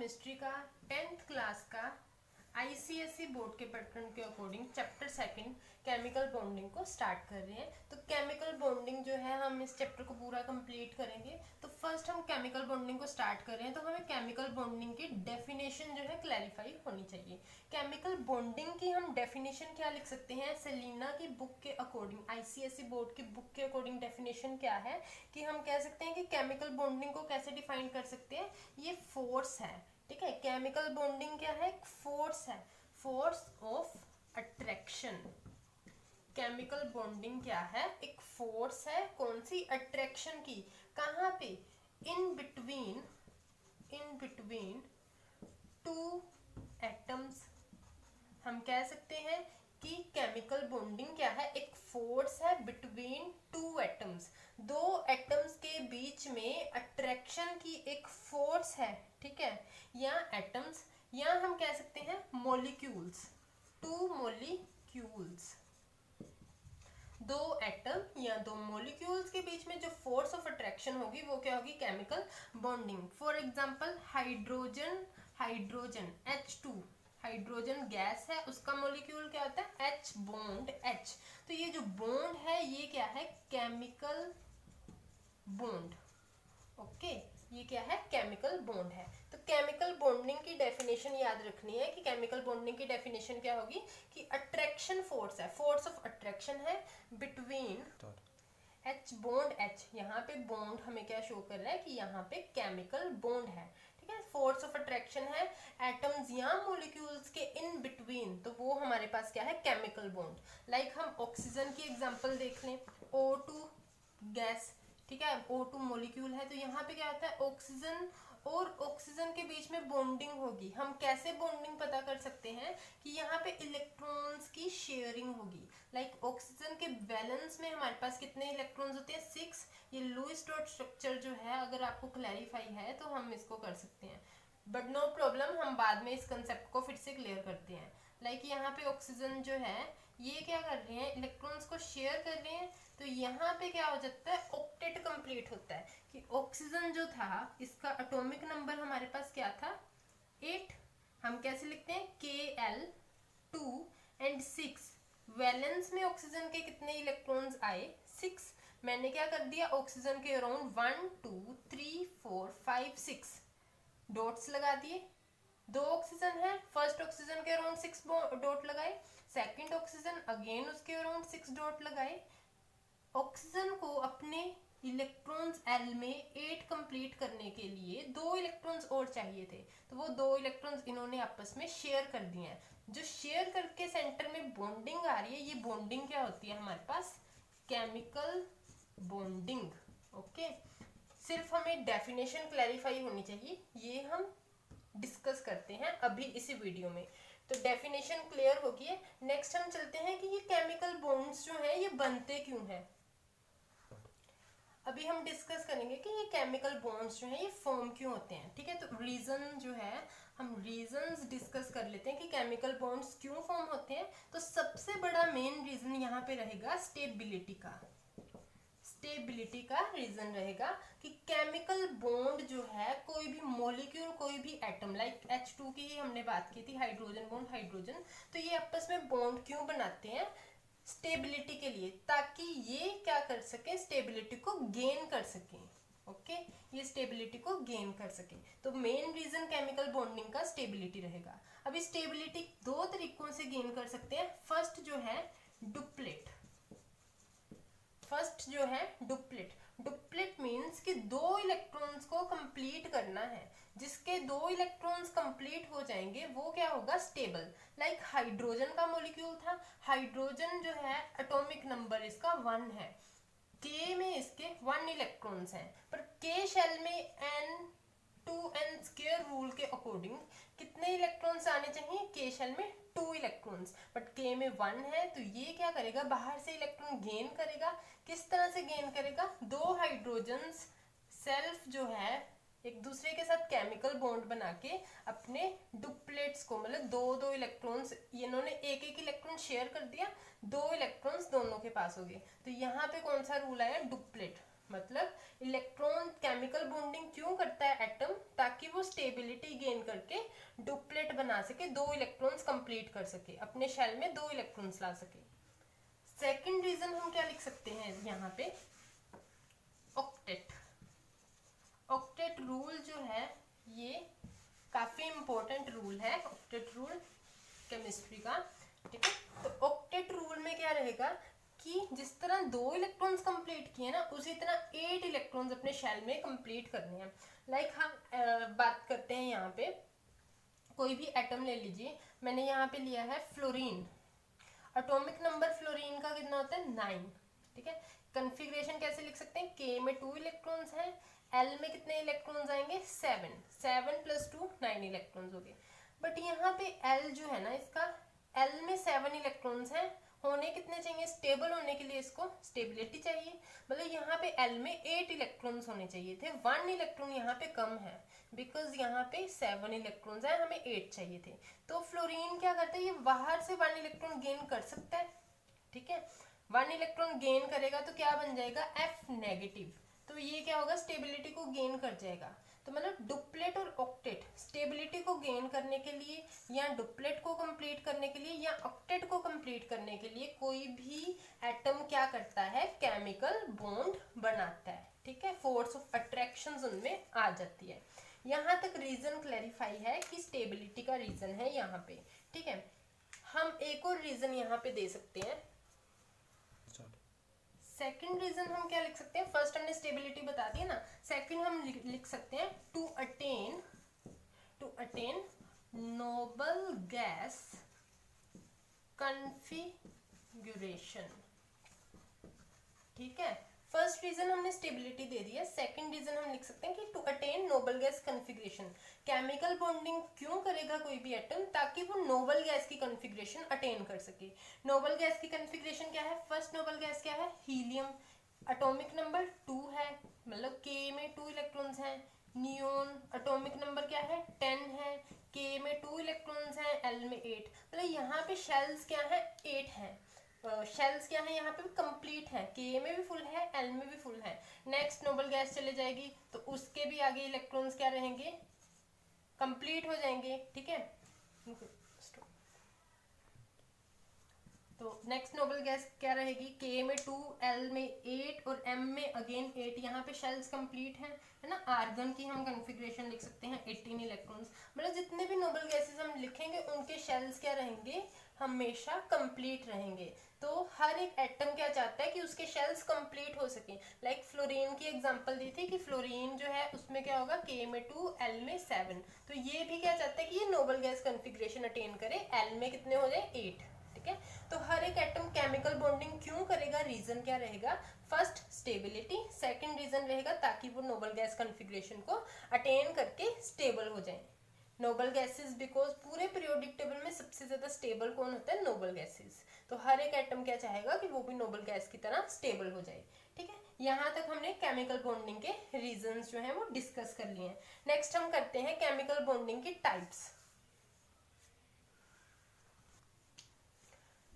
Chemistry का 10th class का ICSE board के पैटर्न के according chapter second chemical bonding को स्टार्ट कर रहे हैं। तो केमिकल बॉन्डिंग जो है हम इस चैप्टर को पूरा कंप्लीट करेंगे। तो फर्स्ट हम केमिकल बॉन्डिंग को स्टार्ट कर रहे हैं, तो हमें केमिकल बॉन्डिंग की डेफिनेशन जो है क्लैरिफाई होनी चाहिए। केमिकल बॉन्डिंग की हम डेफिनेशन क्या लिख सकते हैं? सेलिना की बुक के अकॉर्डिंग, आईसीएसई बोर्ड की बुक के अकॉर्डिंग डेफिनेशन क्या है कि हम कह सकते हैं कि केमिकल बॉन्डिंग को कैसे डिफाइन कर सकते हैं? ये फोर्स है, ठीक है। केमिकल बॉन्डिंग क्या है? एक फोर्स है, force of attraction. Chemical bonding क्या है? एक फोर्स है, कौन सी? अट्रैक्शन की। कहाँ पे? In between two atoms. हम कह सकते हैं कि केमिकल बॉन्डिंग क्या है? एक फोर्स है बिटवीन टू एटम्स, दो एटम्स के बीच में अट्रैक्शन की एक फोर्स है, ठीक है। या एटम्स, या हम कह सकते हैं मॉलिक्यूल्स, टू मॉलिक्यूल्स, दो एटम या दो मॉलिक्यूल्स के बीच में जो फोर्स ऑफ अट्रैक्शन होगी वो क्या होगी? Chemical bonding. For example hydrogen H2, hydrogen gas है, उसका मॉलिक्यूल क्या होता है? H bond H। तो ये जो बॉन्ड है ये क्या है? Chemical bond. ओके, ये क्या है? केमिकल बॉन्ड है। तो केमिकल बॉन्डिंग की डेफिनेशन याद रखनी है कि केमिकल बॉन्डिंग की डेफिनेशन क्या होगी कि अट्रैक्शन फोर्स है, फोर्स ऑफ अट्रैक्शन है बिटवीन H बॉन्ड H। यहाँ पे बॉन्ड हमें क्या शो कर रहा है कि यहाँ पे केमिकल बॉन्ड है, ठीक है। फोर्स ऑफ अट्रैक्शन है एटम्स या मॉलिक्यूल्स के इन बिटवीन, तो वो हमारे पास क्या है? Chemical bond. लाइक हम ऑक्सीजन की एग्जांपल देख लें, O2 गैस, ठीक है, O2 मॉलिक्यूल है, तो यहाँ पे क्या होता है? ऑक्सीजन और ऑक्सीजन के बीच में बॉन्डिंग होगी। हम कैसे बॉन्डिंग पता कर सकते हैं कि यहाँ पे इलेक्ट्रॉन्स की शेयरिंग होगी। लाइक ऑक्सीजन के बैलेंस में हमारे पास कितने इलेक्ट्रॉन्स होते हैं? 6। ये लुईस डॉट स्ट्रक्चर जो है, अगर आपको क्लैरिफाई है तो हम इसको कर सकते हैं, बट नो प्रॉब्लम, हम बाद में इस कंसेप्ट को फिर से क्लियर करते हैं। लाइक यहाँ पे ऑक्सीजन जो है ये क्या कर रहे हैं? इलेक्ट्रॉन्स को शेयर कर रहे हैं। तो यहाँ पे क्या हो जाता है? ऑक्टेट कंप्लीट होता है कि ऑक्सीजन जो था इसका एटॉमिक नंबर हमारे पास क्या था? 8। हम कैसे लिखते हैं? Kl 2 and 6। वैलेंस में ऑक्सीजन के कितने इलेक्ट्रॉन्स आए? 6। मैंने क्या कर दिया? ऑक्सीजन के अराउंड 1 2 3 4 5 6 डॉट्स लगा दिए। दो ऑक्सीजन है, फर्स्ट ऑक्सीजन के अराउंड 6 डॉट लगाए, सेकंड ऑक्सीजन अगेन उसके अराउंड 6 डॉट लगाए। ऑक्सीजन को अपने इलेक्ट्रॉन्स एल में 8 कंप्लीट करने के लिए 2 इलेक्ट्रॉन्स और चाहिए थे, तो वो 2 इलेक्ट्रॉन्स इन्होंने आपस में शेयर कर दिए हैं। जो शेयर करके सेंटर में बॉन्डिंग आ रही है, ये बॉन्डिंग क्या होती है हमारे पास? Chemical bonding. ओके, सिर्फ हमें डेफिनेशन क्लैरिफाई होनी चाहिए, ये हम डिस्कस करते हैं अभी इसी वीडियो में। तो डेफिनेशन क्लियर होगी है। नेक्स्ट हम चलते हैं कि ये केमिकल बॉन्ड्स जो है ये बनते क्यों हैं। अभी हम डिस्कस करेंगे कि ये केमिकल बॉन्ड्स जो हैं ये फॉर्म क्यों होते हैं, ठीक है। तो रीजन जो है, हम रीजंस डिस्कस कर लेते हैं कि केमिकल बॉन्ड्स क्यों फॉर्म होते हैं। तो सबसे बड़ा मेन रीजन यहाँ पे रहेगा स्टेबिलिटी का। स्टेबिलिटी का रीजन रहेगा कि केमिकल बॉन्ड जो है, कोई भी मॉलिक्यूल, कोई भी एटम, लाइक H2 की ही हमने बात की थी, हाइड्रोजन बॉन्ड हाइड्रोजन, तो ये आपस में बॉन्ड क्यों बनाते हैं? स्टेबिलिटी के लिए, ताकि ये क्या कर सके? स्टेबिलिटी को गेन कर सके। ओके, ये स्टेबिलिटी को गेन कर सके। तो मेन रीजन केमिकल बॉन्डिंग का स्टेबिलिटी रहेगा। अभी स्टेबिलिटी दो तरीकों से गेन कर सकते हैं। फर्स्ट जो है डुप्लेट, फर्स्ट जो है डुप्लेट। डुप्लेट मीन्स कि 2 इलेक्ट्रॉन्स को कंप्लीट करना है, जिसके 2 इलेक्ट्रॉन्स कंप्लीट हो जाएंगे वो क्या होगा? स्टेबल। लाइक हाइड्रोजन का मॉलिक्यूल था, हाइड्रोजन जो है एटॉमिक नंबर इसका 1 है, K में इसके 1 इलेक्ट्रॉन्स हैं, पर K शेल में n2n² रूल के अकॉर्डिंग कितने इलेक्ट्रॉन्स आने चाहिए? K शेल में 2 इलेक्ट्रॉन्स, बट K में 1 है, तो ये क्या करेगा? बाहर से इलेक्ट्रॉन गेन करेगा। किस तरह से गेन करेगा? 2 हाइड्रोजन्स सेल्फ जो है एक दूसरे के साथ केमिकल बॉन्ड बना के अपने डुप्लेट्स को, मतलब 2 इलेक्ट्रॉन्स, इन्होंने एक इलेक्ट्रॉन शेयर कर दिया, 2 इलेक्ट्रॉन्स दोनों के पास हो गए। तो यहाँ पे कौन सा रूल आया? डुप्लेट। मतलब इलेक्ट्रॉन केमिकल बॉन्डिंग क्यों करता है एटम, ताकि वो स्टेबिलिटी गेन करके डुप्लेट बना सके, 2 इलेक्ट्रॉन्स कंप्लीट कर सके, अपने शेल में 2 इलेक्ट्रॉन्स ला सके। सेकंड रीजन हम क्या लिख सकते हैं यहाँ पे, ऑक्टेट। ऑक्टेट रूल जो है ये काफी इंपॉर्टेंट रूल है, ऑक्टेट रूल केमिस्ट्री का, ठीक है। तो ऑक्टेट रूल में क्या रहेगा कि जिस तरह 2 इलेक्ट्रॉन्स कंप्लीट किए ना, उसी तरह 8 इलेक्ट्रॉन्स अपने शेल में कंप्लीट करने हैं। लाइक हम बात करते हैं यहाँ पे, कोई भी एटम ले लीजिए, मैंने यहाँ पे लिया है फ्लोरीन। एटॉमिक नंबर फ्लोरीन का कितना होता है 9, ठीक है। कॉन्फ़िगरेशन कैसे लिख सकते हैं, K में 2 इलेक्ट्रॉन्स हैं, L में कितने इलेक्ट्रॉन्स आएंगे 7, 7 + 2 9 इलेक्ट्रॉन्स हो गए। बट यहाँ पे L जो है ना, इसका L में 7 इलेक्ट्रॉन्स हैं, होने कितने चाहिए, स्टेबल होने के लिए इसको स्टेबिलिटी चाहिए, मतलब यहाँ पे L में 8 इलेक्ट्रॉन्स होने चाहिए थे, 1 इलेक्ट्रॉन यहाँ पे कम है, बिकॉज यहाँ पे 7 इलेक्ट्रॉन्स हैं, हमें 8 चाहिए थे। तो फ्लोरीन क्या करता है, ये बाहर से 1 इलेक्ट्रॉन गेन कर सकता है, ठीक है। 1 इलेक्ट्रॉन गेन करेगा तो क्या बन जाएगा F नेगेटिव, तो ये क्या होगा, स्टेबिलिटी को गेन कर जाएगा। तो मतलब डुप्लेट और ऑक्टेट स्टेबिलिटी को गेन करने के लिए, या डुप्लेट को कंप्लीट करने के लिए, या ऑक्टेट को कंप्लीट करने के लिए कोई भी एटम क्या करता है, केमिकल बॉन्ड बनाता है, ठीक है। फोर्स ऑफ अट्रैक्शन उनमें आ जाती है। यहाँ तक रीजन क्लैरिफाई है कि स्टेबिलिटी का रीजन है यहाँ पे, ठीक है। हम एक और रीजन यहाँ पे दे सकते हैं। सेकंड रीजन हम क्या लिख सकते हैं, फर्स्ट हमने स्टेबिलिटी बता दी है ना, सेकंड हम लिख सकते हैं to attain noble gas configuration, ठीक है। फर्स्ट रीजन हमने स्टेबिलिटी दे दी है, सेकंड रीजन हम लिख सकते हैं कि to attain noble gas configuration, chemical bonding क्यों करेगा कोई भी एटम, ताकि वो नोबल गैस की कॉन्फ़िगरेशन अटेन कर सके। नोबल गैस की कॉन्फ़िगरेशन क्या है, फर्स्ट नोबल गैस क्या है, हीलियम, एटॉमिक नंबर 2 है, मतलब K में 2 इलेक्ट्रॉन्स हैं। नियोन एटॉमिक नंबर क्या है 10 है, K में 2 इलेक्ट्रॉन्स हैं, L में 8, मतलब यहाँ पे शेल्स क्या है 8 हैं। शेल्स क्या है यहाँ पे कंप्लीट है, K में भी फुल है, L में भी फुल है। नेक्स्ट नोबल गैस चले जाएगी तो उसके भी आगे इलेक्ट्रॉन्स क्या रहेंगे, कंप्लीट हो जाएंगे, ठीक है। तो नेक्स्ट नोबल गैस क्या रहेगी, K में 2, L में 8 और M में अगेन 8, यहाँ पे शेल्स कंप्लीट है ना। आर्गन की हम कॉन्फ़िगरेशन लिख सकते हैं 18 इलेक्ट्रॉन्स, मतलब जितने भी नोबल गैसेस हम लिखेंगे उनके शेल्स क्या रहेंगे, हमेशा कंप्लीट रहेंगे। तो हर एक एटम क्या चाहता है कि उसके शेल्स कंप्लीट हो सके। लाइक फ्लोरीन की एग्जांपल दी थी कि फ्लोरीन जो है उसमें क्या होगा, K में 2, L में 7, तो ये भी क्या चाहता है कि ये नोबल गैस कॉन्फ़िगरेशन अटेन करे, L में कितने हो जाए 8, ठीक है। तो हर एक एटम केमिकल बॉन्डिंग क्यों करेगा, रीजन क्या रहेगा, फर्स्ट स्टेबिलिटी, सेकंड रीजन रहेगा ताकि वो नोबल गैस कॉन्फ़िगरेशन को अटेन करके स्टेबल हो जाए। नोबल गैसेस बिकॉज पूरे पीरियोडिक टेबल में सबसे ज्यादा स्टेबल कौन होता है, नोबल गैसेस, तो हर एक एटम क्या चाहेगा कि वो भी नोबल गैस की तरह स्टेबल हो जाए, ठीक है। यहाँ तक हमने केमिकल बॉन्डिंग के रीजंस जो है वो डिस्कस कर लिए हैं। नेक्स्ट हम करते हैं केमिकल बॉन्डिंग की टाइप्स।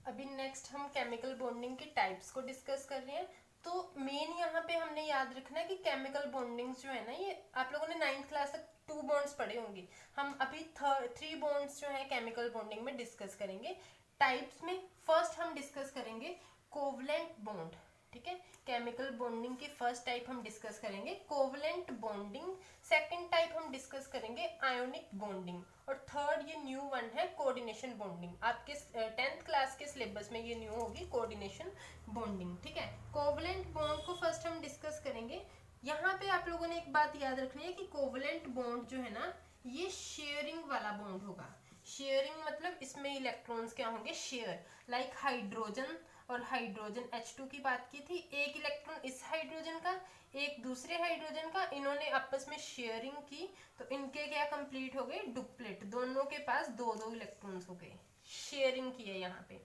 अभी नेक्स्ट हम केमिकल बॉन्डिंग की टाइप्स को डिस्कस कर रहे हैं। तो मेन यहाँ पे हमने याद रखना है कि केमिकल बॉन्डिंग्स जो है ना, ये आप लोगों ने 9th क्लास तक 2 बॉन्ड्स पढ़े होंगे, हम अभी 3 बॉन्ड्स जो है केमिकल बॉन्डिंग में डिस्कस करेंगे। टाइप्स में फर्स्ट हम डिस्कस करेंगे कोवलेंट बॉन्ड, ठीक है। केमिकल बॉन्डिंग की फर्स्ट टाइप हम डिस्कस करेंगे कोवलेंट बॉन्डिंग, सेकंड टाइप हम डिस्कस करेंगे आयोनिक बॉन्डिंग, और थर्ड ये न्यू वन है कोऑर्डिनेशन बॉन्डिंग। आपके 10th क्लास के सिलेबस में ये न्यू होगी कोऑर्डिनेशन बॉन्डिंग, ठीक है। कोवलेंट बॉन्ड को फर्स्ट हम डिस्कस करेंगे। यहाँ पे आप लोगों ने एक बात याद रखनी है कि कोवलेंट बॉन्ड जो है ना, ये शेयरिंग वाला बॉन्ड होगा। शेयरिंग मतलब इसमें इलेक्ट्रॉन्स क्या होंगे, शेयर, लाइक हाइड्रोजन और हाइड्रोजन H2 की बात की थी, एक इलेक्ट्रॉन इस हाइड्रोजन का, एक दूसरे हाइड्रोजन का, इन्होंने आपस में शेयरिंग की तो इनके क्या कंप्लीट हो गए, डुप्लेट, दोनों के पास 2-2 इलेक्ट्रॉन्स हो गए, शेयरिंग की है यहाँ पे।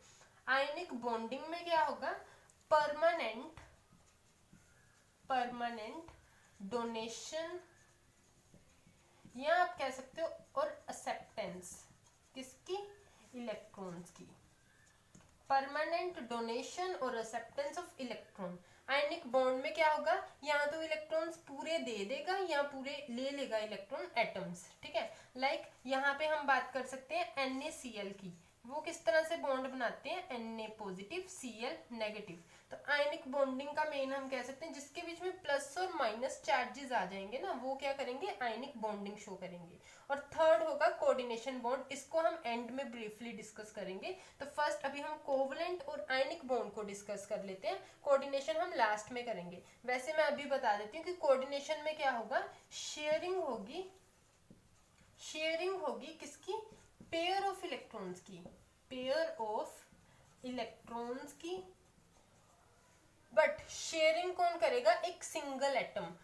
आयनिक बॉन्डिंग में क्या होगा, परमानेंट डोनेशन, या आप कह सकते हो और एक्सेप्टेंस, किसकी, इलेक्ट्रॉन्स की। परमानेंट डोनेशन और acceptance of electron. Ionic bond में क्या होगा, या तो इलेक्ट्रॉन्स पूरे दे देगा या पूरे ले लेगा इलेक्ट्रॉन एटम्स, ठीक है। लाइक यहाँ पे हम बात कर सकते हैं NaCl की, वो किस तरह से बॉन्ड बनाते हैं, Na पॉजिटिव Cl नेगेटिव। तो आयनिक बॉन्डिंग का मेन हम कह सकते हैं जिसके बीच में प्लस और माइनस चार्जेस आ जाएंगे ना, वो क्या करेंगे, आयनिक बॉन्डिंग शो करेंगे। और थर्ड होगा कोऑर्डिनेशन बॉन्ड, इसको हम एंड में ब्रीफली डिस्कस करेंगे। तो फर्स्ट अभी हम कोवलेंट और आयनिक बॉन्ड को डिस्कस कर लेते हैं, कोऑर्डिनेशन हम लास्ट में करेंगे। वैसे मैं अभी बता देती हूँ कि कोऑर्डिनेशन में क्या होगा, शेयरिंग होगी, शेयरिंग होगी किसकी, पेयर ऑफ इलेक्ट्रॉन्स की, पेयर ऑफ इलेक्ट्रॉन्स की। बट शेयरिंग कौन करेगा, एक single atom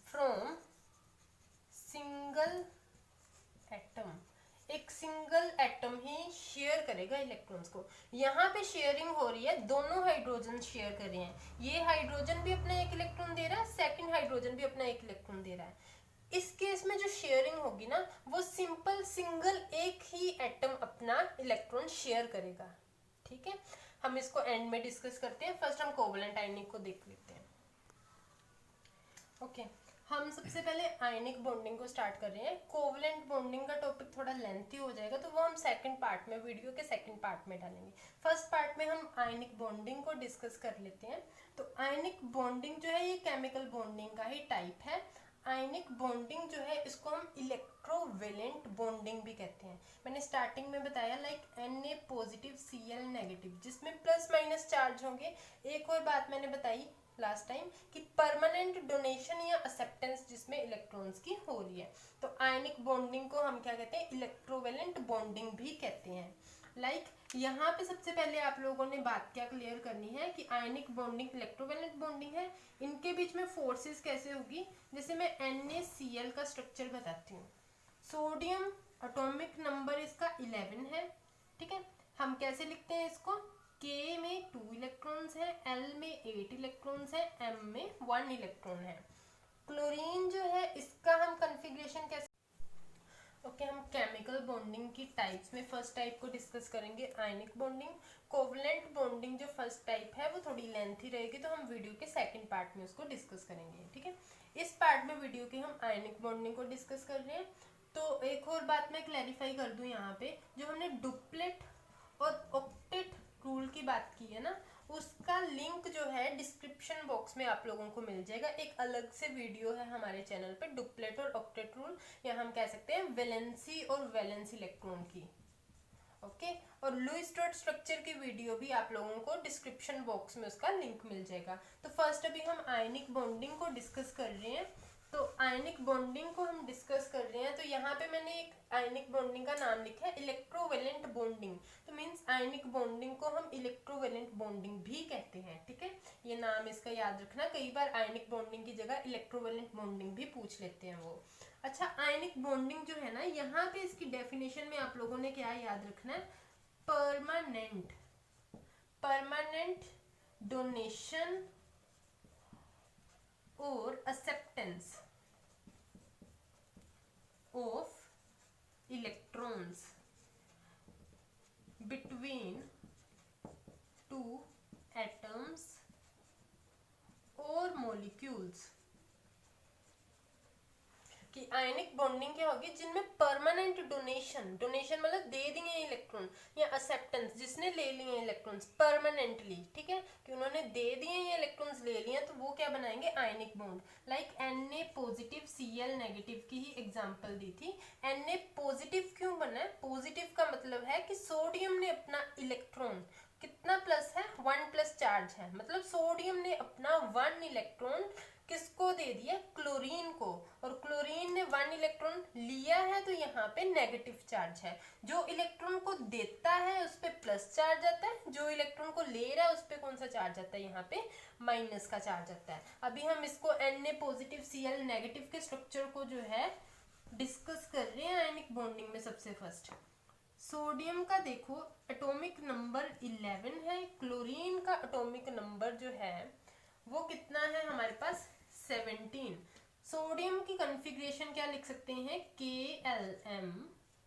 from single atom, एक सिंगल एटम ही शेयर करेगा इलेक्ट्रॉन्स को। यहाँ पे शेयरिंग हो रही है, दोनों हाइड्रोजन शेयर कर रहे हैं, ये हाइड्रोजन भी अपना एक इलेक्ट्रॉन दे रहा है, सेकंड हाइड्रोजन भी अपना एक इलेक्ट्रॉन दे रहा है। इस केस में जो शेयरिंग होगी ना, वो सिंपल सिंगल एक ही एटम अपना इलेक्ट्रॉन शेयर करेगा, ठीक है। हम इसको एंड में डिस्कस करते हैं, फर्स्ट हम कोवलेंट आयनिक को देख लेते हैं। ओके हम सबसे पहले आयनिक बॉन्डिंग को स्टार्ट कर रहे हैं। कोवलेंट बॉन्डिंग का टॉपिक थोड़ा लेंथी हो जाएगा, तो वो हम सेकंड पार्ट में, वीडियो के सेकंड पार्ट में डालेंगे। फर्स्ट पार्ट में हम आयनिक बॉन्डिंग को डिस्कस कर लेते हैं। तो आयनिक बॉन्डिंग जो है ये केमिकल बॉन्डिंग का ही टाइप है। आयनिक बॉन्डिंग जो है इसको हम इलेक्ट्रोवेलेंट बॉन्डिंग भी कहते हैं। मैंने स्टार्टिंग में बताया like Na positive Cl negative, जिसमें प्लस माइनस चार्ज होंगे। एक और बात मैंने बताई लास्ट टाइम कि परमानेंट डोनेशन या एक्सेप्टेंस जिसमें इलेक्ट्रॉन्स की हो रही है। तो आयनिक बॉन्डिंग को हम क्या कहते हैं, इलेक्ट्रोवेलेंट बॉन्डिंग भी कहते हैं। लाइक यहाँ पे सबसे पहले आप लोगों ने बात क्या क्लियर करनी है कि आयनिक बॉन्डिंग इलेक्ट्रोवेलेंट बॉन्डिंग है, इनके बीच में फोर्सेस कैसे होगी। जैसे मैं NaCl का स्ट्रक्चर बताती हूँ। सोडियम एटॉमिक नंबर इसका 11 है, ठीक है। हम कैसे लिखते हैं इसको, K में 2 इलेक्ट्रॉन्स है, L में 8 इलेक्ट्रॉन्स है, M में 1 इलेक्ट्रॉन है। क्लोरीन जो है इसका हम कॉन्फ़िगरेशन कैसे, ओके हम केमिकल बॉन्डिंग की टाइप्स में फर्स्ट टाइप को डिस्कस करेंगे, आयनिक बॉन्डिंग। कोवलेंट बॉन्डिंग जो फर्स्ट टाइप है वो थोड़ी लेंथी रहेगी, तो हम वीडियो के सेकंड पार्ट में उसको डिस्कस करेंगे, ठीक है। इस पार्ट में वीडियो के हम आयनिक बॉन्डिंग को डिस्कस कर रहे हैं। तो एक और बात मैं क्लैरिफाई कर दूं, यहाँ पे जो हमने डुप्लेट और ऑक्टेट रूल की बात की है ना, उसका लिंक जो है डिस्क्रिप्शन बॉक्स में आप लोगों को मिल जाएगा। एक अलग से वीडियो है हमारे चैनल पे डुप्लेट और ऑक्टेट रूल, या हम कह सकते हैं वैलेंसी और वैलेंस इलेक्ट्रॉन की, ओके। और लुईस डॉट स्ट्रक्चर की वीडियो भी आप लोगों को डिस्क्रिप्शन बॉक्स में उसका लिंक मिल जाएगा। तो फर्स्ट अभी हम आयनिक बॉन्डिंग को डिस्कस कर रहे हैं। तो आयनिक बॉन्डिंग को हम डिस्कस कर रहे हैं, तो यहाँ पे मैंने एक आयनिक बॉन्डिंग का नाम लिखा है इलेक्ट्रोवेलेंट बॉन्डिंग। तो मीन्स आयनिक बॉन्डिंग को हम इलेक्ट्रोवेलेंट बॉन्डिंग भी कहते हैं, ठीक है। ये नाम इसका याद रखना, कई बार आयनिक बॉन्डिंग की जगह इलेक्ट्रोवेलेंट बॉन्डिंग भी पूछ लेते हैं वो। अच्छा आयनिक बॉन्डिंग जो है ना, यहाँ पे इसकी डेफिनेशन में आप लोगों ने क्या याद रखना है, परमानेंट, परमानेंट डोनेशन और acceptance of electrons between two atoms और मॉलिक्यूल्स। कि आयनिक बॉन्डिंग क्या होगी, जिनमें परमानेंट डोनेशन, डोनेशन मतलब दे दिए इलेक्ट्रॉन, या एक्सेप्टेंस जिसने ले लिए इलेक्ट्रॉन्स परमानेंटली, ठीक है, कि उन्होंने दे दिए ये इलेक्ट्रॉन्स ले लिए, तो वो क्या बनाएंगे, ionic bond. Like Na positive Cl negative की ही एग्जांपल दी थी। Na पॉजिटिव क्यों बना है, पॉजिटिव का मतलब है कि सोडियम ने अपना इलेक्ट्रॉन, कितना प्लस है, 1 प्लस चार्ज है, मतलब सोडियम ने अपना 1 इलेक्ट्रॉन किसको दे दिया, क्लोरीन को, और क्लोरीन ने 1 इलेक्ट्रॉन लिया है, तो यहाँ पे नेगेटिव चार्ज है। जो इलेक्ट्रॉन को देता है उस पे प्लस चार्ज आता है, जो इलेक्ट्रॉन को ले रहा है उस पे कौन सा चार्ज आता है, यहाँ पे माइनस का चार्ज आता है। अभी हम इसको Na पॉजिटिव Cl नेगेटिव के स्ट्रक्चर को जो है डिस्कस कर रहे हैं आयनिक बॉन्डिंग में। सबसे फर्स्ट सोडियम का देखो एटॉमिक नंबर 11 है, क्लोरीन का एटॉमिक नंबर जो है वो कितना है हमारे पास, 17। सोडियम की कॉन्फ़िगरेशन क्या लिख सकते हैं, KLm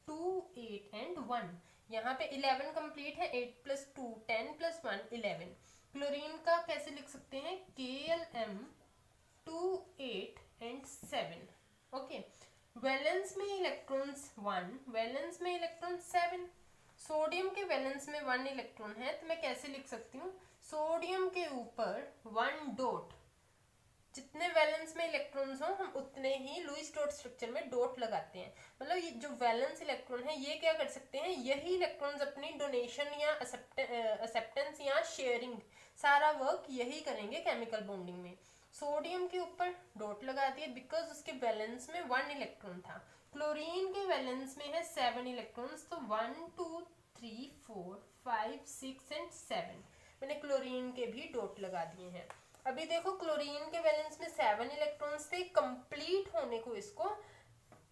2 8 एंड 1। यहाँ पे 11 कंप्लीट है, 8 प्लस 2 10 प्लस 1 11। क्लोरीन का कैसे लिख सकते हैं, KLM 2 8 एंड 7। ओके, वैलेंस में इलेक्ट्रॉन्स 1, वैलेंस में इलेक्ट्रॉन 7। सोडियम के वैलेंस में 1 इलेक्ट्रॉन है, तो मैं कैसे लिख सकती हूँ, सोडियम के ऊपर 1 डॉट, जितने वैलेंस में इलेक्ट्रॉन्स हो हम उतने ही लुईस डॉट स्ट्रक्चर में डॉट लगाते हैं। मतलब ये जो वैलेंस इलेक्ट्रॉन है ये क्या कर सकते हैं, यही इलेक्ट्रॉन्स अपनी डोनेशन या एक्सेप्टेंस या शेयरिंग सारा वर्क यही करेंगे केमिकल बॉन्डिंग में। सोडियम के ऊपर डॉट लगा दिए बिकॉज उसके वैलेंस में 1 इलेक्ट्रॉन था। क्लोरीन के वैलेंस में है 7 इलेक्ट्रॉन्स, तो 1 2 3 4 5 6 एंड 7 मैंने क्लोरीन के भी डॉट लगा दिए हैं। अभी देखो क्लोरीन के वैलेंस में 7 इलेक्ट्रॉन्स थे, कंप्लीट होने को इसको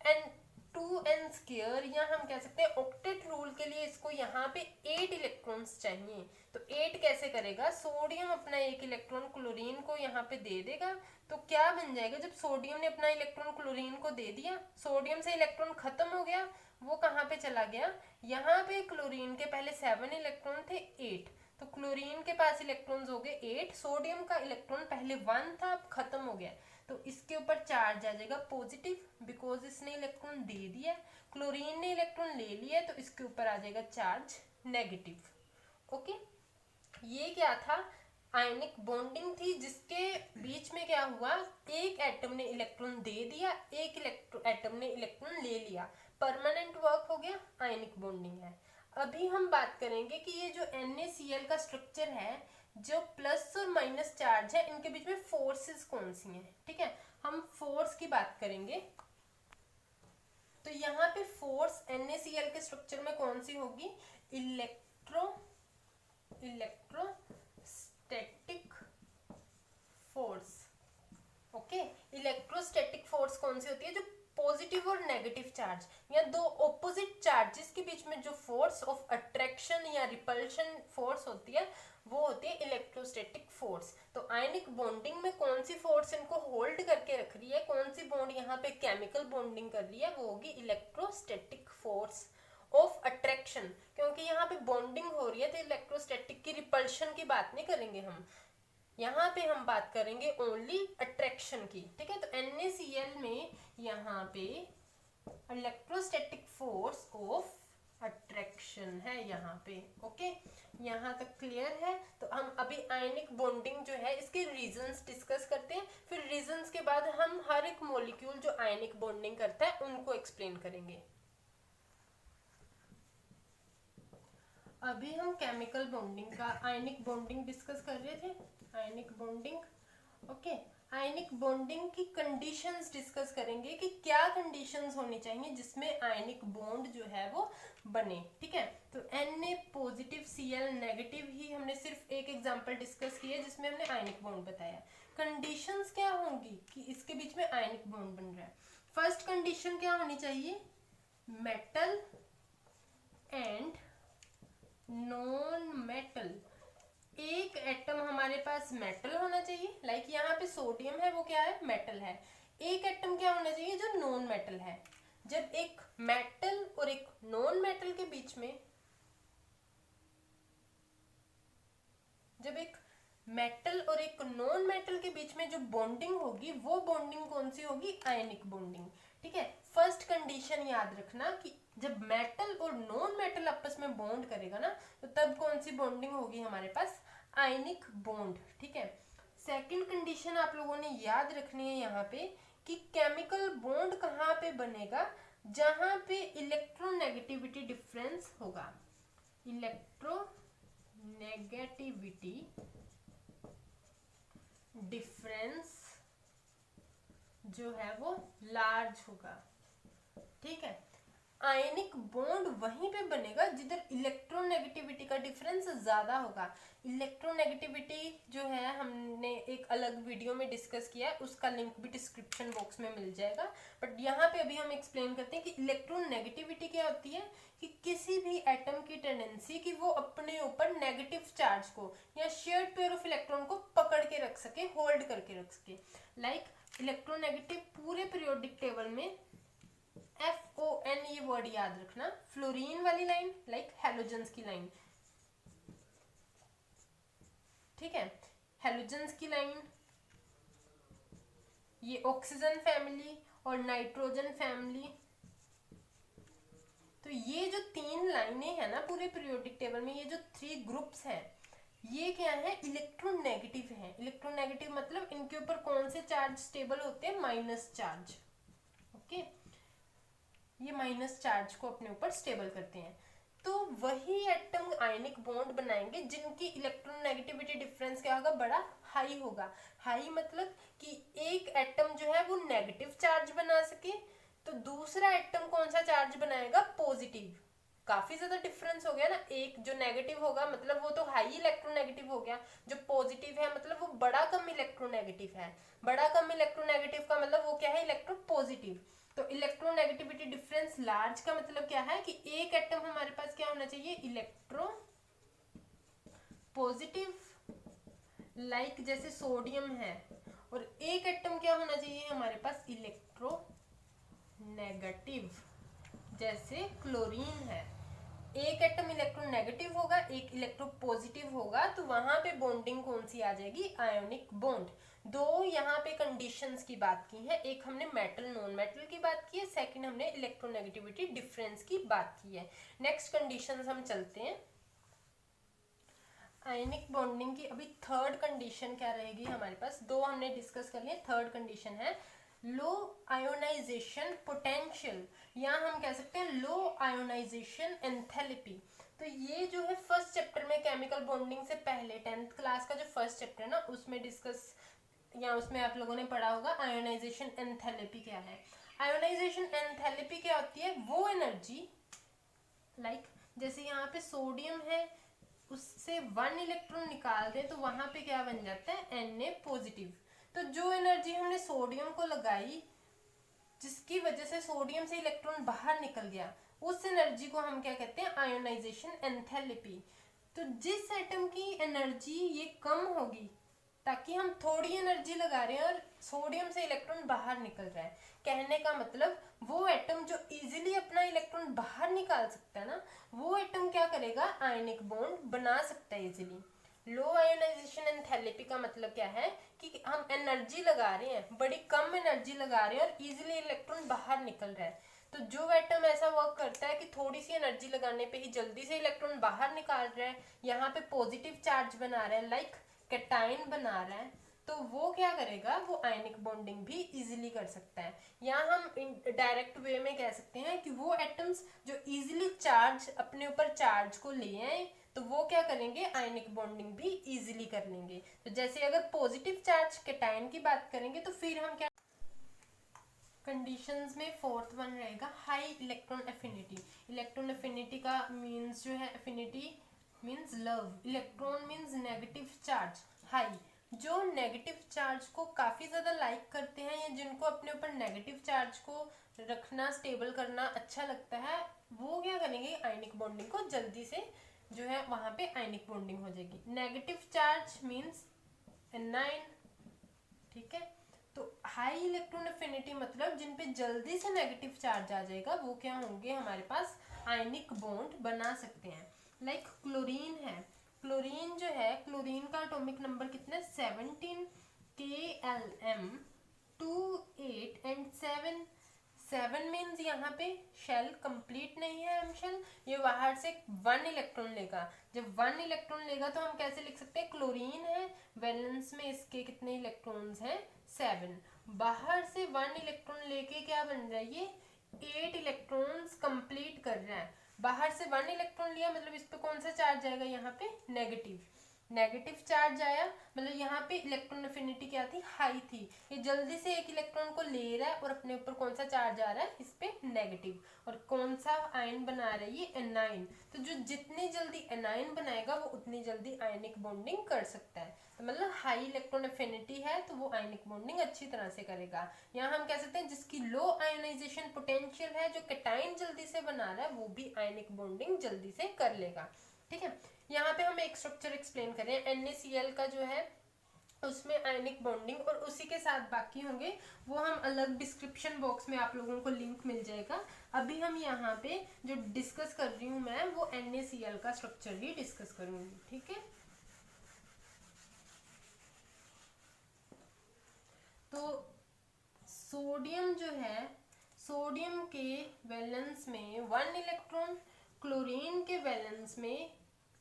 N2n² या हम कह सकते हैं ऑक्टेट रूल के लिए इसको यहाँ पे 8 इलेक्ट्रॉन्स चाहिए। तो 8 कैसे करेगा, सोडियम अपना 1 इलेक्ट्रॉन क्लोरीन को यहाँ पे दे देगा, तो क्या बन जाएगा, जब सोडियम ने अपना इलेक्ट्रॉन क्लोरीन को दे दिया, सोडियम से इलेक्ट्रॉन खत्म हो गया, वो कहाँ पे चला गया, यहाँ पे क्लोरीन के पहले 7 इलेक्ट्रॉन थे 8, तो क्लोरीन के पास इलेक्ट्रॉन्स हो गए 8, सोडियम का इलेक्ट्रॉन पहले 1 था अब खत्म हो गया, तो इसके ऊपर चार्ज आ जाएगा पॉजिटिव बिकॉज इसने इलेक्ट्रॉन दे दिया, क्लोरीन ने इलेक्ट्रॉन ले लिया, तो इसके ऊपर आ जाएगा चार्ज नेगेटिव। ओके, ये क्या था, आयनिक बॉन्डिंग थी जिसके बीच में क्या हुआ, एक एटम ने इलेक्ट्रॉन दे दिया, एक एटम ने इलेक्ट्रॉन ले लिया, परमानेंट वर्क हो गया, आयनिक बॉन्डिंग है। अभी हम बात करेंगे कि ये जो NaCl का स्ट्रक्चर है, जो प्लस और माइनस चार्ज है, इनके बीच में फोर्सेस कौन सी हैं। ठीक है, हम फोर्स की बात करेंगे। तो यहाँ पे फोर्स NaCl के स्ट्रक्चर में कौन सी होगी, electrostatic force. Okay, electrostatic force कौन सी होती है, जो पॉजिटिव और नेगेटिव चार्ज या दो ऑपोजिट चार्जेस के बीच में जो फोर्स ऑफ अट्रैक्शन या रिपल्शन फोर्स होती है वो होती है इलेक्ट्रोस्टैटिक फोर्स। तो आयनिक बॉन्डिंग में कौन सी फोर्स इनको होल्ड करके रख रही है, कौन सी बॉन्ड यहाँ पे केमिकल बॉन्डिंग कर रही है, वो होगी इलेक्ट्रोस्टैटिक फोर्स ऑफ अट्रैक्शन। क्योंकि यहाँ पे बॉन्डिंग हो रही है तो इलेक्ट्रोस्टैटिक की रिपल्शन की बात नहीं करेंगे हम, यहाँ पे हम बात करेंगे ओनली अट्रैक्शन की। ठीक है, तो NaCl में यहाँ पे इलेक्ट्रोस्टैटिक फोर्स ऑफ अट्रैक्शन है यहाँ पे। ओके, यहाँ तक क्लियर है। तो हम अभी आयनिक बॉन्डिंग जो है इसके रीजंस डिस्कस करते हैं, फिर रीजंस के बाद हम हर एक मॉलिक्यूल जो आयनिक बॉन्डिंग करता है उनको एक्सप्लेन करेंगे। अभी हम केमिकल बॉन्डिंग का आयनिक बॉन्डिंग डिस्कस कर रहे थे, ionic bonding. Okay, ionic bonding की कंडीशंस डिस्कस करेंगे कि क्या कंडीशंस होनी चाहिए जिसमें आयनिक बॉन्ड जो है वो बने। ठीक है, तो Na पॉजिटिव Cl नेगेटिव ही हमने सिर्फ एक एग्जांपल डिस्कस किया जिसमें हमने आयनिक बॉन्ड बताया। कंडीशंस क्या होंगी कि इसके बीच में आयनिक बॉन्ड बन रहा है। फर्स्ट कंडीशन क्या होनी चाहिए, मेटल एंड नॉन मेटल, एक एटम हमारे पास मेटल होना चाहिए, लाइक यहाँ पे सोडियम है वो क्या है, मेटल है। एक एटम क्या होना चाहिए जो नॉन मेटल है। जब एक मेटल और एक नॉन मेटल के बीच में, जब एक मेटल और एक नॉन मेटल के बीच में जो बॉन्डिंग होगी वो बॉन्डिंग कौन सी होगी, आयनिक बॉन्डिंग। ठीक है, फर्स्ट कंडीशन याद रखना कि जब मेटल और नॉन मेटल आपस में बॉन्ड करेगा ना तो तब कौन सी बॉन्डिंग होगी हमारे पास, आयनिक बॉन्ड। ठीक है, सेकंड कंडीशन आप लोगों ने याद रखनी है यहाँ पे कि केमिकल बॉन्ड कहाँ पे बनेगा, जहां पे इलेक्ट्रोनेगेटिविटी डिफरेंस होगा, इलेक्ट्रोनेगेटिविटी डिफरेंस जो है वो लार्ज होगा। ठीक है, आयनिक बॉन्ड वहीं पे बनेगा जिधर इलेक्ट्रोनेगेटिविटी का डिफरेंस ज्यादा होगा। इलेक्ट्रोनेगेटिविटी जो है हमने एक अलग वीडियो में डिस्कस किया है, उसका लिंक भी डिस्क्रिप्शन बॉक्स में मिल जाएगा, बट यहाँ पे अभी हम एक्सप्लेन करते हैं कि इलेक्ट्रोनेगेटिविटी क्या होती है, कि किसी भी एटम की टेंडेंसी कि वो अपने ऊपर नेगेटिव चार्ज को या शेयर्ड पेयर ऑफ इलेक्ट्रॉन को पकड़ के रख सके, होल्ड करके रख सके। लाइक इलेक्ट्रोनेगेटिव पूरे पीरियोडिक टेबल में FON ये वर्ड याद रखना, फ्लोरीन वाली लाइन लाइक हैलोजेंस की लाइन, ठीक है, हैलोजेंस की लाइन, ये ऑक्सीजन फैमिली और नाइट्रोजन फैमिली। तो ये जो 3 लाइनें हैं ना पूरे पीरियोडिक टेबल में, ये जो 3 ग्रुप्स हैं, ये क्या है, इलेक्ट्रोनेगेटिव है। इलेक्ट्रोनेगेटिव मतलब इनके ऊपर कौन से चार्ज स्टेबल होते हैं, माइनस चार्ज, ओके, ये माइनस चार्ज को अपने ऊपर स्टेबल करते हैं। तो वही एटम आयनिक बॉन्ड बनाएंगे जिनकी इलेक्ट्रोनेगेटिविटी डिफरेंस क्या होगा, बड़ा हाई होगा। हाई मतलब कि एक एटम जो है वो नेगेटिव चार्ज बना सके, तो दूसरा एटम कौन सा चार्ज बनाएगा, पॉजिटिव। काफी ज्यादा डिफरेंस हो गया ना, एक जो नेगेटिव होगा मतलब वो तो हाई इलेक्ट्रोनेगेटिव हो गया, जो पॉजिटिव है मतलब वो बड़ा कम इलेक्ट्रोनेगेटिव है। बड़ा कम इलेक्ट्रोनेगेटिव का मतलब वो क्या है, इलेक्ट्रोपॉजिटिव। तो इलेक्ट्रोनेगेटिविटी डिफरेंस लार्ज का मतलब क्या है कि एक एटम हमारे पास क्या होना चाहिए, इलेक्ट्रो पॉजिटिव, लाइक जैसे सोडियम है, और एक एटम क्या होना चाहिए हमारे पास, इलेक्ट्रो नेगेटिव, जैसे क्लोरीन है। एक एटम इलेक्ट्रोनेगेटिव होगा, एक इलेक्ट्रोपॉजिटिव होगा, तो वहां पे बॉन्डिंग कौन सी आ जाएगी, आयोनिक बॉन्ड। दो यहाँ पे कंडीशंस की बात की है, एक हमने मेटल नॉन मेटल की बात की है, सेकंड हमने इलेक्ट्रोनेगेटिविटी डिफरेंस की बात की है। नेक्स्ट कंडीशंस हम चलते हैं। आयनिक बॉन्डिंग की अभी थर्ड कंडीशन क्या रहेगी हमारे पास, दो हमने डिस्कस कर लिए, थर्ड कंडीशन है लो आयोनाइजेशन पोटेंशियल, या हम कह सकते हैं लो आयोनाइजेशन एंथैल्पी। तो ये जो है फर्स्ट चैप्टर में केमिकल बॉन्डिंग से पहले 10th क्लास का जो फर्स्ट चैप्टर है ना उसमें डिस्कस, या उसमें आप लोगों ने पढ़ा होगा आयोनाइजेशन एंथैल्पी क्या है। आयोनाइजेशन एंथैल्पी क्या होती है, वो एनर्जी लाइक जैसे यहाँ पे सोडियम है, उससे 1 इलेक्ट्रॉन निकाल दें तो वहां पे क्या बन जाता है, Na पॉजिटिव। तो जो एनर्जी हमने सोडियम को लगाई जिसकी वजह से सोडियम से इलेक्ट्रॉन बाहर निकल गया, उस एनर्जी को हम क्या कहते हैं, आयोनाइजेशन एंथैल्पी। तो जिस एटम की एनर्जी ये कम होगी, ताकि हम थोड़ी एनर्जी लगा रहे हैं और सोडियम से इलेक्ट्रॉन बाहर निकल रहा है, कहने का मतलब वो एटम जो इजीली अपना इलेक्ट्रॉन बाहर निकाल सकता है ना, वो एटम क्या करेगा, आयनिक बॉन्ड बना सकता है इजीली। लो आयोनाइजेशन एंथैल्पी का मतलब क्या है कि हम एनर्जी लगा रहे हैं, बड़ी कम एनर्जी लगा रहे हैं और इजीली इलेक्ट्रॉन बाहर निकल रहा है। तो जो एटम ऐसा वर्क करता है कि थोड़ी सी एनर्जी लगाने पे ही जल्दी से इलेक्ट्रॉन बाहर निकाल रहा है, यहाँ पे पॉजिटिव चार्ज बना रहा है, लाइक कैटायन बना रहा है, तो वो क्या करेगा, वो आयनिक बॉन्डिंग भी इजीली कर सकता है। या हम डायरेक्ट वे में कह सकते हैं कि वो एटम्स जो इजीली चार्ज अपने ऊपर चार्ज को ले आए, तो वो क्या करेंगे, आयनिक बॉन्डिंग भी इजीली कर लेंगे। तो जैसे अगर पॉजिटिव चार्ज कैटायन की बात करेंगे तो फिर हम क्या कंडीशंस में फोर्थ वन रहेगा, high electron affinity. Electron affinity का मीन्स जो है, affinity means love, electron means negative charge, high. जो नेगेटिव चार्ज को काफ़ी ज़्यादा लाइक करते हैं या जिनको अपने ऊपर नेगेटिव चार्ज को रखना, स्टेबल करना अच्छा लगता है, वो क्या करेंगे, आयनिक बॉन्डिंग को जल्दी से जो है वहाँ पे आयनिक बॉन्डिंग हो जाएगी। नेगेटिव चार्ज मीन्स एनाइन, ठीक है। तो हाई इलेक्ट्रॉन एफिनिटी मतलब जिन पे जल्दी से नेगेटिव चार्ज आ जाएगा, वो क्या होंगे, हमारे पास आयनिक बॉन्ड बना सकते हैं। लाइक क्लोरीन है, क्लोरीन जो है, क्लोरीन का एटॉमिक नंबर कितना है, 17, KLm 2 8 एंड 7। 7 मीन्स यहाँ पे शेल कंप्लीट नहीं है, एम शेल, ये बाहर से 1 इलेक्ट्रॉन लेगा। जब 1 इलेक्ट्रॉन लेगा तो हम कैसे लिख सकते हैं, क्लोरीन है, वैलेंस में इसके कितने इलेक्ट्रॉन्स हैं, 7। बाहर से 1 इलेक्ट्रॉन लेके क्या बन रहा है, ये 8 इलेक्ट्रॉन्स कंप्लीट कर रहा है। बाहर से 1 इलेक्ट्रॉन लिया मतलब इस पे कौन सा चार्ज आएगा, यहाँ पे नेगेटिव, नेगेटिव चार्ज आया, मतलब यहाँ पे इलेक्ट्रॉन एफिनिटी क्या थी, हाई थी। ये जल्दी से एक इलेक्ट्रॉन को ले रहा है और अपने ऊपर कौन सा चार्ज आ रहा है, इस पे नेगेटिव, और कौन सा आयन बना रहा है, ये एनाइन। तो जो जितनी जल्दी एनाइन बनाएगा वो उतनी जल्दी आयनिक बॉन्डिंग कर सकता है। तो मतलब हाई इलेक्ट्रॉन एफिनिटी है तो वो आयनिक बॉन्डिंग अच्छी तरह से करेगा। यहाँ हम कह सकते हैं जिसकी लो आयोनाइजेशन पोटेंशियल है, जो कैटायन जल्दी से बना रहा है, वो भी आयनिक बॉन्डिंग जल्दी से कर लेगा, ठीक है। यहाँ पे हम एक स्ट्रक्चर एक्सप्लेन करें, NaCl का जो है उसमें आयनिक बॉन्डिंग, और उसी के साथ बाकी होंगे वो हम अलग डिस्क्रिप्शन बॉक्स में आप लोगों को लिंक मिल जाएगा। अभी हम यहाँ पे जो डिस्कस कर रही हूँ मैं वो NaCl का स्ट्रक्चर ही डिस्कस करूंगी, ठीक है। तो सोडियम जो है, सोडियम के वैलेंस में 1 इलेक्ट्रॉन, क्लोरीन के वैलेंस में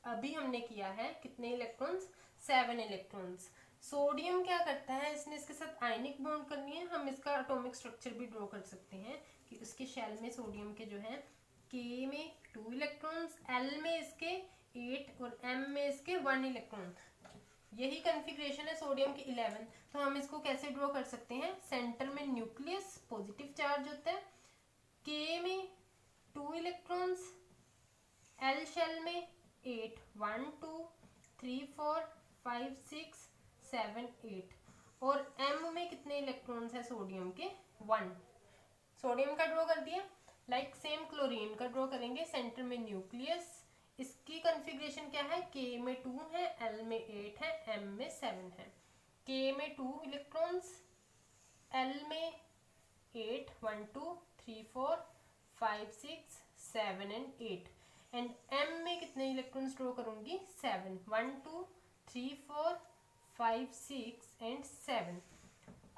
अभी हमने किया है कितने इलेक्ट्रॉन्स, 7 इलेक्ट्रॉन्स। सोडियम क्या करता है, इसने इसके साथ आयनिक बॉन्ड करनी है, हम इसका एटॉमिक स्ट्रक्चर भी ड्रॉ कर सकते हैं कि उसके शेल में सोडियम के जो है K में 2 इलेक्ट्रॉन्स, L में इसके 8 और M में इसके 1 इलेक्ट्रॉन। यही कॉन्फ़िगरेशन है सोडियम की 11। तो हम इसको कैसे ड्रॉ कर सकते हैं, सेंटर में न्यूक्लियस पॉजिटिव चार्ज होता है, K में 2 इलेक्ट्रॉन्स, L शेल में 8, 1 2 3 4 5 6 7 8, और M में कितने इलेक्ट्रॉन्स है सोडियम के, 1। सोडियम का ड्रॉ कर दिया। लाइक सेम क्लोरीन का ड्रॉ करेंगे, सेंटर में न्यूक्लियस, इसकी कॉन्फ़िगरेशन क्या है, K में 2 है, L में 8 है, M में 7 है। K में 2 इलेक्ट्रॉन्स, L में 8, 1 2 3 4 5 6 7 एंड 8, एंड M में कितने इलेक्ट्रॉन्स ड्रॉ करूंगी, 7, 1 2 3 4 5 6 एंड 7।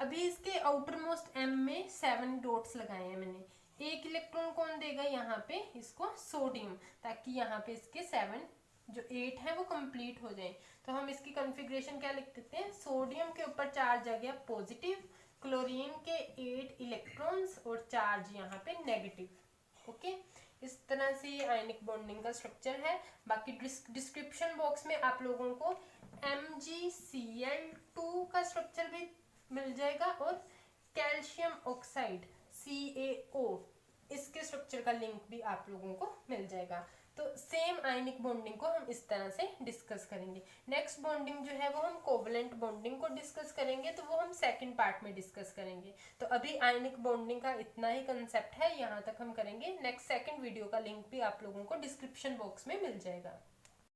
अभी इसके आउटर मोस्ट M में 7 डॉट्स लगाए हैं मैंने। एक इलेक्ट्रॉन कौन देगा यहाँ पे, इसको सोडियम, ताकि यहाँ पे इसके 7 जो 8 है वो कंप्लीट हो जाए। तो हम इसकी कॉन्फ़िगरेशन क्या लिख देते हैं, सोडियम के ऊपर चार्ज आ गया पॉजिटिव, क्लोरीन के 8 इलेक्ट्रॉन्स और चार्ज यहाँ पे नेगेटिव। ओके, इस तरह से ये आयनिक बॉन्डिंग का स्ट्रक्चर है। बाकी डिस्क्रिप्शन बॉक्स में आप लोगों को MgCl2 का स्ट्रक्चर भी मिल जाएगा, और कैल्शियम ऑक्साइड CaO इसके स्ट्रक्चर का लिंक भी आप लोगों को मिल जाएगा। तो सेम आयनिक बॉन्डिंग को हम इस तरह से डिस्कस करेंगे। नेक्स्ट बॉन्डिंग जो है वो हम कोवलेंट बॉन्डिंग को डिस्कस करेंगे, तो वो हम सेकंड पार्ट में डिस्कस करेंगे। तो अभी आयनिक बॉन्डिंग का इतना ही कंसेप्ट है, यहाँ तक हम करेंगे। नेक्स्ट सेकंड वीडियो का लिंक भी आप लोगों को डिस्क्रिप्शन बॉक्स में मिल जाएगा।